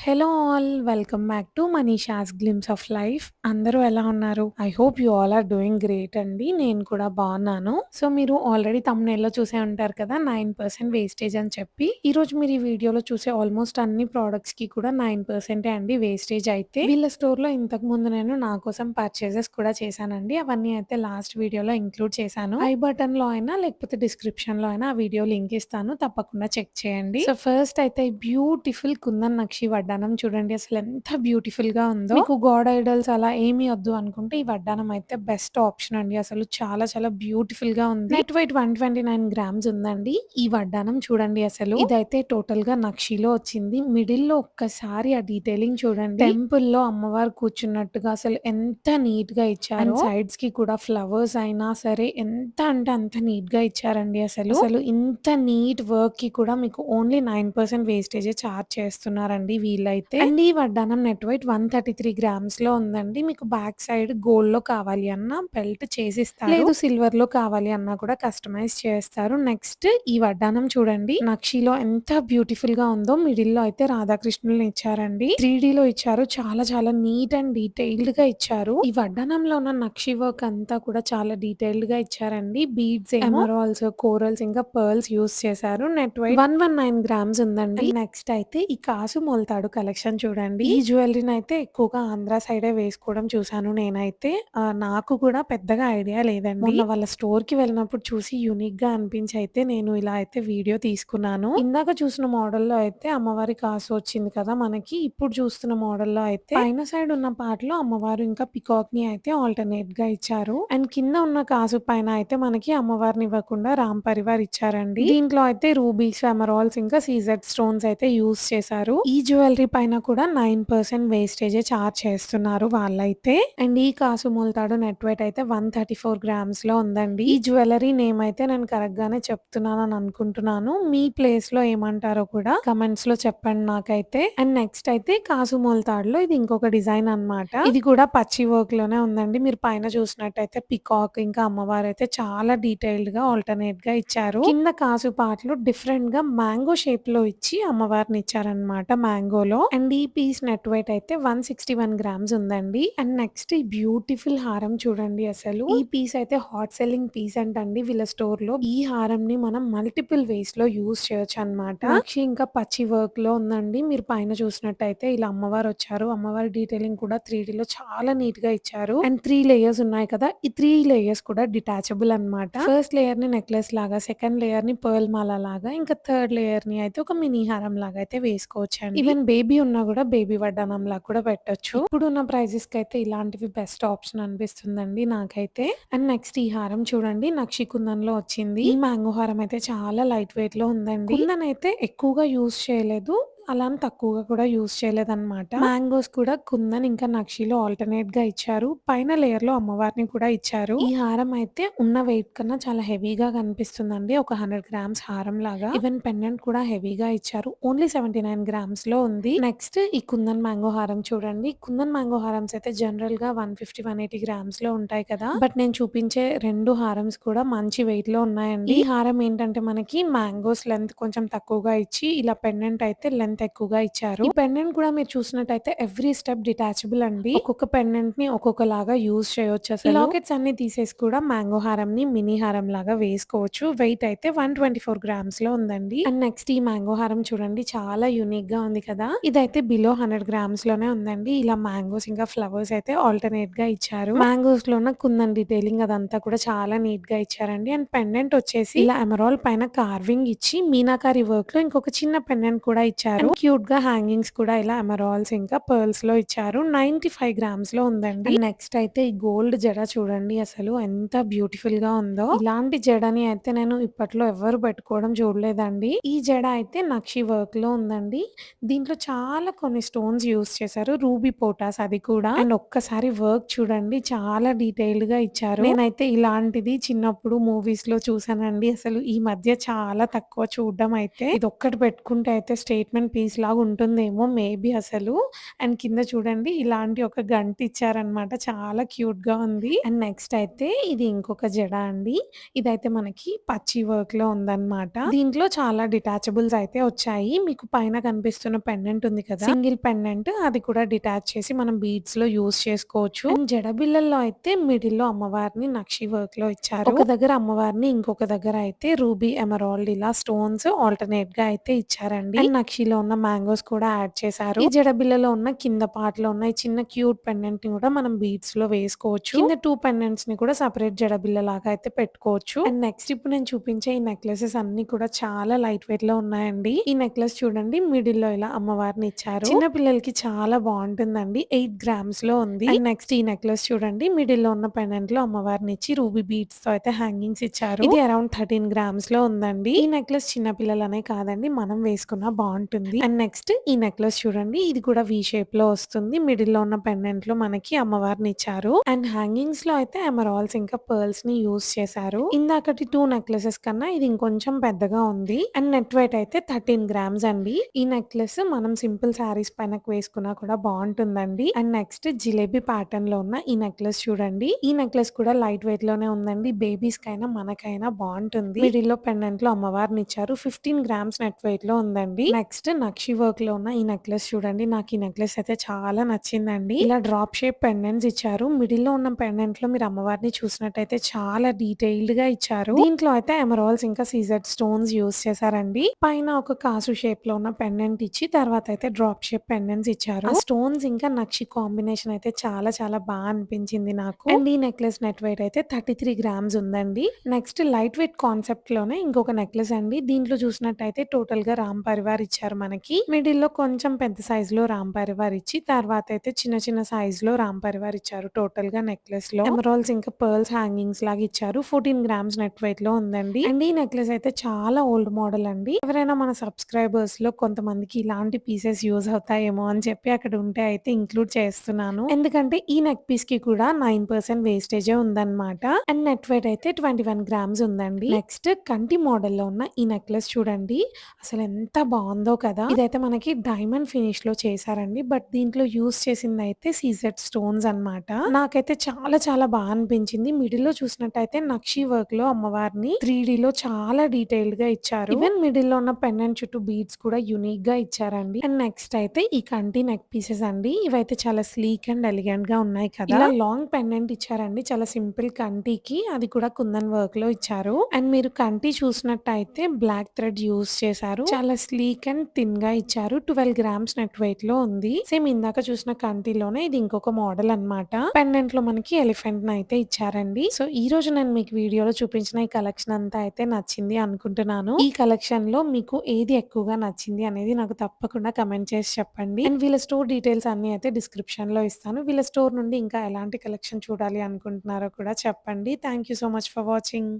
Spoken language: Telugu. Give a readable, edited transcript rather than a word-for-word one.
Hello all welcome back to Manisha's glimpse of life. అందరూ ఎలా ఉన్నారు? I hope you all are doing great అండి. నేను కూడా బాగున్నాను. సో మీరు ఆల్రెడీ తమ్నెయిల్లో చూసే ఉంటారు కదా 9% వేస్టేజ్ అని చెప్పి. ఈరోజు మీరు ఈ వీడియోలో చూసే ఆల్మోస్ట్ అన్ని ప్రోడక్ట్స్ కి కూడా 9% అండి వేస్టేజ్. అయితే వీళ్ళ స్టోర్లో ఇంతకు ముందు నేను నా కోసం పర్చేజెస్ కూడా చేశానండి. అవన్నీ అయితే లాస్ట్ వీడియోలో ఇంక్లూడ్ చేశాను. ఐ బటన్ లో అయినా లేకపోతే డిస్క్రిప్షన్ లో అయినా ఆ వీడియో లింక్ ఇస్తాను, తప్పకుండా చెక్ చేయండి. సో ఫస్ట్ అయితే బ్యూటిఫుల్ కుందన్ నక్షి వడ్డానం చూడండి, అసలు ఎంత బ్యూటిఫుల్ గా ఉందో. మీకు గాడ్ ఐడల్స్ అలా ఏమీ వద్దు అనుకుంటే ఈ వడ్డానం అయితే బెస్ట్ ఆప్షన్ అండి. అసలు చాలా చాలా బ్యూటిఫుల్ గా ఉంది. నెట్ వెయిట్ 129 గ్రామ్స్ ఉందండి. ఈ వడ్డానం చూడండి, అసలు ఇదైతే టోటల్ గా నక్షిలో వచ్చింది. మిడిల్ లో ఒక్కసారి ఆ డీటెయిలింగ్ చూడండి, టెంపుల్ లో అమ్మవారు కూర్చున్నట్టుగా అసలు ఎంత నీట్ గా ఇచ్చారు. సైడ్స్ కి కూడా ఫ్లవర్స్ అయినా సరే ఎంత అంటే అంత నీట్ గా ఇచ్చారండి. అసలు అసలు ఇంత నీట్ వర్క్ కి కూడా మీకు ఓన్లీ 9% వేస్టేజ్ చార్జ్ చేస్తున్నారండి వీళ్ళైతే. అండ్ ఈ వడ్డానం నెట్ వెయిట్ 133 గ్రామ్స్ లో ఉందండి. మీకు బ్యాక్ సైడ్ గోల్డ్ లో కావాలి అన్న బెల్ట్ చేసిస్తారు, లేదు సిల్వర్ లో కావాలి అన్నా కూడా కస్టమైజ్ చేస్తారు. నెక్స్ట్ ఈ వడ్డానం చూడండి, నక్షిలో ఎంత బ్యూటిఫుల్ గా ఉందో. మిడిల్ లో అయితే రాధాకృష్ణుల్ని ఇచ్చారండి, 3D లో ఇచ్చారు. చాలా చాలా నీట్ అండ్ డీటెయిల్డ్ గా ఇచ్చారు. ఈ వడ్డానంలో ఉన్న నక్షి వర్క్ అంతా కూడా చాలా డీటెయిల్డ్ గా ఇచ్చారండి. బీడ్స్, ఎమరాల్డ్స్, కోరల్స్ ఇంకా పర్ల్స్ యూస్ చేశారు. నెట్ వెయిట్ 119 గ్రామ్స్ ఉందండి. నెక్స్ట్ అయితే ఈ కాసు మొలతాడు కలెక్షన్ చూడండి. ఈ జ్యువెలరీని అయితే ఎక్కువగా ఆంధ్ర సైడే వేసుకోవడం చూసాను నేనైతే. నాకు కూడా పెద్దగా ఐడియా లేదండి. మొన్న వాళ్ళ స్టోర్ కి వెళ్ళినప్పుడు చూసి యూనిక్ గా అనిపించి అయితే నేను ఇలా అయితే వీడియో తీసుకున్నాను. ఇందాక చూసిన మోడల్లో అయితే అమ్మవారి కాసు వచ్చింది కదా మనకి. ఇప్పుడు చూస్తున్న మోడల్లో అయితే పైన సైడ్ ఉన్న పార్ట్ లో అమ్మవారు ఇంకా పికాక్ ని అయితే ఆల్టర్నేట్ గా ఇచ్చారు. అండ్ కింద ఉన్న కాసు పైన అయితే మనకి అమ్మవారిని ఇవ్వకుండా రామ్ పరివార్ ఇచ్చారండి. దీంట్లో అయితే రూబీస్, ఎమరాల్డ్స్ ఇంకా సీజెడ్ స్టోన్స్ అయితే యూస్ చేశారు. ఈ జ్యువెలరీ పైన కూడా 9% వేస్టేజ్ చార్జ్ చేస్తున్నారు వాళ్ళైతే. అండ్ ఈ కాసు మొలతాడు నెట్ వెయిట్ అయితే 134 గ్రామ్స్ లో ఉందండి. ఈ జ్యువెలరీ నేమ్ అయితే నేను కరెక్ట్ గానే చెప్తున్నాను అని అనుకుంటున్నాను. మీ ప్లేస్ లో ఏమంటారో కూడా కమెంట్స్ లో చెప్పండి నాకైతే. అండ్ నెక్స్ట్ అయితే కాసు మొలతాడులో ఇది ఇంకొక డిజైన్ అన్నమాట. ఇది కూడా పచ్చి వర్క్ లోనే ఉందండి. మీరు పైన చూసినట్టయితే పికాక్ ఇంకా అమ్మవారు అయితే చాలా డీటెయిల్డ్ గా ఆల్టర్నేట్ గా ఇచ్చారు. కింద కాసు పాటలు డిఫరెంట్ గా మ్యాంగో షేప్ లో ఇచ్చి అమ్మవారిని ఇచ్చారనమాట మ్యాంగోలో. అండ్ ఈ పీస్ నెట్ వెయిట్ అయితే 161 గ్రామ్స్ ఉందండి. అండ్ నెక్స్ట్ ఈ బ్యూటిఫుల్ హారం చూడండి, అసలు ఈ పీస్ అయితే హాట్ సెల్లింగ్ పీస్ అంటండి వీళ్ళ స్టోర్ లో. ఈ హారం ని మనం మల్టిపుల్ వేస్ లో యూస్ చేయొచ్చు అనమాట. నక్షి ఇంకా పచ్చి వర్క్ లో ఉందండి. మీరు పైన చూసినట్టయితే ఇలా అమ్మవారు వచ్చారు. అమ్మవారి డీటెయిలింగ్ కూడా 3D లో చాలా నీట్ గా ఇచ్చారు. అండ్ 3 లేయర్స్ ఉన్నాయి కదా, ఈ 3 లేయర్స్ కూడా డిటాచబుల్ అన్నమాట. ఫస్ట్ లేయర్ ని నెక్లెస్ లాగా, సెకండ్ లేయర్ ని పర్ల్ మాల లాగా, ఇంకా థర్డ్ లేయర్ ని అయితే ఒక మినీ హారం లాగా అయితే వేసుకోవచ్చు అండి. ఈవెన్ బేబీ ఉన్నా కూడా బేబీ వడ్డానం లాగా కూడా పెట్టొచ్చు. ఇప్పుడున్న ప్రైజెస్ కి అయితే ఇలాంటివి బెస్ట్ ఆప్షన్ అనిపిస్తుందండి నాకైతే. అండ్ నెక్స్ట్ ఈ హారం చూడండి, నక్షి కుందన్ లో వచ్చింది. ఈ మ్యాంగో హారం అయితే చాలా లైట్ వెయిట్ లో ఉందండి. కుందన్ అయితే ఎక్కువగా యూస్ చేయలేదు, అలా అని తక్కువగా కూడా యూస్ చేయలేదన్నమాట. మ్యాంగోస్ కూడా కుందన్ ఇంకా నక్షిలో ఆల్టర్నేట్ గా ఇచ్చారు. పైన లేయర్ లో అమ్మవారిని కూడా ఇచ్చారు. ఈ హారం అయితే ఉన్న వెయిట్ కన్నా చాలా హెవీగా కనిపిస్తుందండి. ఒక 100 గ్రామ్స్ హారం లాగా. ఈవెన్ పెండెంట్ కూడా హెవీగా ఇచ్చారు. ఓన్లీ 79 గ్రామ్స్ లో ఉంది. నెక్స్ట్ ఈ కుందన్ మ్యాంగో హారం చూడండి. కుందన్ మ్యాంగో హారమ్స్ అయితే జనరల్ గా 150-180 గ్రామ్స్ లో ఉంటాయి కదా, బట్ నేను చూపించే రెండు హారమ్స్ కూడా మంచి వెయిట్ లో ఉన్నాయండి. ఈ హారం ఏంటంటే మనకి మ్యాంగోస్ లెంత్ కొంచెం తక్కువగా ఇచ్చి ఇలా పెండెంట్ అయితే లెంత్ ఎక్కువగా ఇచ్చారు. ఈ పెండెంట్ కూడా మీరు చూసినట్టయితే ఎవ్రీ స్టెప్ డిటాచబుల్ అండి. ఒక్కొక్క పెండెంట్ ని ఒక్కొక్కలాగా యూజ్ చేయొచ్చు. అసలు లాకెట్స్ అన్ని తీసేసి కూడా మ్యాంగో హారం ని మినీ హారం లాగా వేసుకోవచ్చు. వెయిట్ అయితే 124 గ్రామ్స్ లో ఉందండి. అండ్ నెక్స్ట్ ఈ మ్యాంగో హారం చూడండి, చాలా యూనిక్ గా ఉంది కదా. ఇదైతే బిలో 100 గ్రామ్స్ లోనే ఉందండి. ఇలా మ్యాంగోస్ ఇంకా ఫ్లవర్స్ అయితే ఆల్టర్నేట్ గా ఇచ్చారు. మ్యాంగోస్ లో ఉన్న కుందన్ డీటెయిలింగ్ అదంతా కూడా చాలా నీట్ గా ఇచ్చారండి. అండ్ పెండెంట్ వచ్చేసి ఇలా ఎమరాల్డ్ పైన కార్వింగ్ ఇచ్చి మీనాకారి వర్క్ లో ఇంకొక చిన్న పెండెంట్ కూడా ఇచ్చారు. క్యూట్ గా హ్యాంగింగ్స్ కూడా ఇలా ఎమరాల్డ్స్ ఇంకా పర్ల్స్ లో ఇచ్చారు. 95 గ్రామ్స్ లో ఉందండి. నెక్స్ట్ అయితే ఈ గోల్డ్ జడ చూడండి, అసలు ఎంత బ్యూటిఫుల్ గా ఉందో. ఇలాంటి జడని అయితే నేను ఇప్పట్లో ఎవరు పెట్టుకోవడం చూడలేదండి. ఈ జడ అయితే నక్షి వర్క్ లో ఉందండి. దీంట్లో చాలా కొన్ని స్టోన్స్ యూస్ చేశారు, రూబీ పోటాస్ అది కూడా. అండ్ ఒక్కసారి వర్క్ చూడండి, చాలా డీటెయిల్డ్ గా ఇచ్చారు. నేనైతే ఇలాంటిది చిన్నప్పుడు మూవీస్ లో చూసానండి. అసలు ఈ మధ్య చాలా తక్కువ చూడడం. అయితే ఇది ఒక్కటి పెట్టుకుంటే అయితే స్టేట్మెంట్ పీస్ లాగా ఉంటుందేమో మేబీ అసలు. అండ్ కింద చూడండి ఇలాంటి ఒక గంట ఇచ్చారనమాట. చాలా క్యూట్‌గా ఉంది. అండ్ నెక్స్ట్ అయితే ఇది ఇంకొక జడ అండి. ఇదైతే మనకి పచ్చి వర్క్‌లో ఉందనమాట. దీంట్లో చాలా డిటాచబుల్స్ అయితే వచ్చాయి. మీకు పైన కనిపిస్తున్న పెండెంట్ ఉంది కదా! సింగిల్ పెండెంట్ అది కూడా డిటాచ్ చేసి మనం బీడ్స్‌లో యూజ్ చేసుకోవచ్చు. అండ్ జడ బిళ్ళల్లో అయితే మిడిల్‌లో అమ్మవారిని నక్షి వర్క్‌లో ఇచ్చారు. ఒక దగ్గర అమ్మవారిని, ఇంకొక దగ్గర అయితే రూబీ, ఎమరాల్డ్ ఇలా స్టోన్స్ ఆల్టర్‌నేట్‌గా అయితే ఇచ్చారండి. అండ్ నక్షిలో ఉన్న మ్యాంగోస్ కూడా యాడ్ చేశారు. ఈ జడ బిళ్ళలో ఉన్న కింద పార్ట్‌లో ఉన్న ఈ చిన్న క్యూట్ పెండెంట్‌ని కూడా మనం బీడ్స్‌లో వేసుకోవచ్చు. కింద 2 పెండెంట్స్‌ని కూడా సెపరేట్ జడ బిళ్ళలాగా అయితే పెట్టుకోవచ్చు. అండ్ నెక్స్ట్ ఇప్పుడు నేను చూపించే ఈ నెక్లెసెస్ అన్నీ కూడా చాలా లైట్ వెయిట్‌లో ఉన్నాయండి. ఈ నెక్లెస్ చూడండి మిడిల్‌లో ఇలా అమ్మవారిని ఇచ్చారు. చిన్న పిల్లలకి చాలా బావుంటుందండి. 8 గ్రామ్స్‌లో ఉంది. అండ్ నెక్స్ట్ ఈ నెక్లెస్ చూడండి మిడిల్‌లో ఉన్న పెండెంట్‌లో అమ్మవారిని ఇచ్చి రూబీ బీడ్స్‌తో అయితే హ్యాంగింగ్స్ ఇచ్చారు. ఇది అరౌండ్ 13 గ్రామ్స్‌లో ఉందండి. ఈ నెక్లెస్ చిన్న పిల్లలనే కాదండి మనం వేసుకున్నా బావుంటుంది. అండ్ నెక్స్ట్ ఈ నెక్లెస్ చూడండి ఇది కూడా వి షేప్‌లో వస్తుంది. మిడిల్‌లో ఉన్న పెండెంట్‌లో మనకి అమ్మవారిని ఇచ్చారు. అండ్ హ్యాంగింగ్స్‌లో అయితే ఎమరాల్డ్స్ ఇంకా పర్ల్స్‌ని యూజ్ చేశారు. ఇందాకటి 2 నెక్లెసెస్ కన్నా ఇది ఇంకొంచెం పెద్దగా ఉంది. అండ్ నెట్ వెయిట్ అయితే 13 గ్రామ్స్ అండి. ఈ నెక్లెస్ మనం సింపుల్ శారీస్ పైనకి వేసుకున్నా కూడా బావుంటుందండి. అండ్ నెక్స్ట్ జిలేబీ ప్యాటర్న్‌లో ఉన్న ఈ నెక్లెస్ చూడండి. ఈ నెక్లెస్ కూడా లైట్ వెయిట్‌లోనే ఉందండి. బేబీస్‌కైనా మనకైనా బావుంటుంది. మిడిల్‌లో పెండెంట్‌లో అమ్మవారిని ఇచ్చారు. 15 గ్రామ్స్ నెట్ వెయిట్‌లో ఉందండి. నెక్స్ట్ నక్షి వర్క్‌లో ఉన్న ఈ నెక్లెస్ చూడండి. నాకు ఈ నెక్లెస్ అయితే చాలా నచ్చిందండి. ఇలా డ్రాప్ షేప్ పెండెంట్స్ ఇచ్చారు. మిడిల్‌లో ఉన్న పెండెంట్‌లో మీరు అమ్మవారిని చూసినట్టయితే చాలా డీటెయిల్డ్‌గా ఇచ్చారు. దీంట్లో అయితే ఎమరాల్డ్స్ ఇంకా సీజెడ్ స్టోన్స్ యూజ్ చేశారండి. పైన ఒక కాసు షేప్‌లో ఉన్న పెండెంట్ ఇచ్చి తర్వాత అయితే డ్రాప్ షేప్ పెండెంట్స్ ఇచ్చారు. ఆ స్టోన్స్ ఇంకా నక్షి కాంబినేషన్ అయితే చాలా చాలా అనిపించింది నాకు. అండ్ ఈ నెక్లెస్ నెట్ వెయిట్ అయితే 33 గ్రామ్స్ ఉందండి. నెక్స్ట్ లైట్ వెయిట్ కాన్సెప్ట్‌లోనే ఇంకొక నెక్లెస్ అండి. దీంట్లో చూసినట్టయితే టోటల్‌గా రామ్ పరివార్ ఇచ్చారు మనకి. మిడిల్‌లో కొంచెం పెద్ద సైజ్‌లో రామ్ పరివార్ ఇచ్చి తర్వాత అయితే చిన్న చిన్న సైజ్‌లో రామ్ పరివార్ ఇచ్చారు. టోటల్‌గా నెక్లెస్‌లో ఎమరాల్డ్స్ ఇంకా పర్ల్స్ హ్యాంగింగ్స్ లాగా ఇచ్చారు. 14 గ్రామ్స్ నెట్ వెయిట్‌లో ఉందండి. అండ్ ఈ నెక్లెస్ అయితే చాలా ఓల్డ్ మోడల్ అండి. ఎవరైనా మన సబ్స్క్రైబర్స్‌లో కొంతమందికి ఇలాంటి పీసెస్ యూజ్ అవుతాయేమో అని చెప్పి అక్కడ ఉంటే అయితే ఇంక్లూడ్ చేస్తున్నాను. ఎందుకంటే ఈ నెక్ పీస్‌కి కూడా 9% వేస్టేజే ఉందన్నమాట. అండ్ నెట్ వెయిట్ అయితే 21 గ్రామ్స్ ఉందండి. నెక్స్ట్ కంటి మోడల్‌లో ఉన్న ఈ నెక్లెస్ చూడండి. అసలు ఎంత బావుందో కదా! ఇదైతే మనకి డైమండ్ ఫినిష్‌లో చేశారండి. బట్ దీంట్లో యూజ్ చేసిందయితే సీజెడ్ స్టోన్స్ అన్నమాట. నాకైతే చాలా చాలా అనిపించింది. మిడిల్‌లో చూసినట్టయితే నక్షి వర్క్‌లో అమ్మవారిని 3డీలో చాలా డీటెయిల్డ్‌గా ఇచ్చారు. ఈవెన్ మిడిల్‌లో ఉన్న పెండెంట్ చుట్టూ బీడ్స్ కూడా యూనిక్‌గా ఇచ్చారండి. అండ్ నెక్స్ట్ అయితే ఈ కంటి నెక్ పీసెస్ అండి. ఇవైతే చాలా స్లీక్ అండ్ ఎలిగెంట్‌గా ఉన్నాయి కదా! ఇలా లాంగ్ పెండెంట్ ఇచ్చారండి. చాలా సింపుల్ కంటికి. అది కూడా కుందన్ వర్క్‌లో ఇచ్చారు. అండ్ మీరు కంటి చూసినట్టయితే బ్లాక్ థ్రెడ్ యూజ్ చేశారు. చాలా స్లీక్ అండ్ థిన్‌గా ఇచ్చారు. 12 గ్రామ్స్ నెట్ వెయిట్‌లో ఉంది. సేమ్ ఇందాక చూసిన కంటిలోనే ఇది ఇంకొక మోడల్ అన్నమాట. పెండెంట్‌లో మనకి ఎలిఫెంట్‌ని అయితే ఇచ్చారండి. సో ఈ రోజు నేను మీకు వీడియోలో చూపించిన ఈ కలెక్షన్ అంతా అయితే నచ్చింది అనుకుంటున్నాను. ఈ కలెక్షన్‌లో మీకు ఏది ఎక్కువగా నచ్చింది అనేది నాకు తప్పకుండా కమెంట్ చేసి చెప్పండి. అండ్ వీళ్ళ స్టోర్ డీటెయిల్స్ అన్నీ అయితే డిస్క్రిప్షన్‌లో ఇస్తాను. వీళ్ళ స్టోర్ నుండి ఇంకా ఎలాంటి కలెక్షన్ చూడాలి అనుకుంటున్నారో కూడా చెప్పండి. Thank you so much for watching.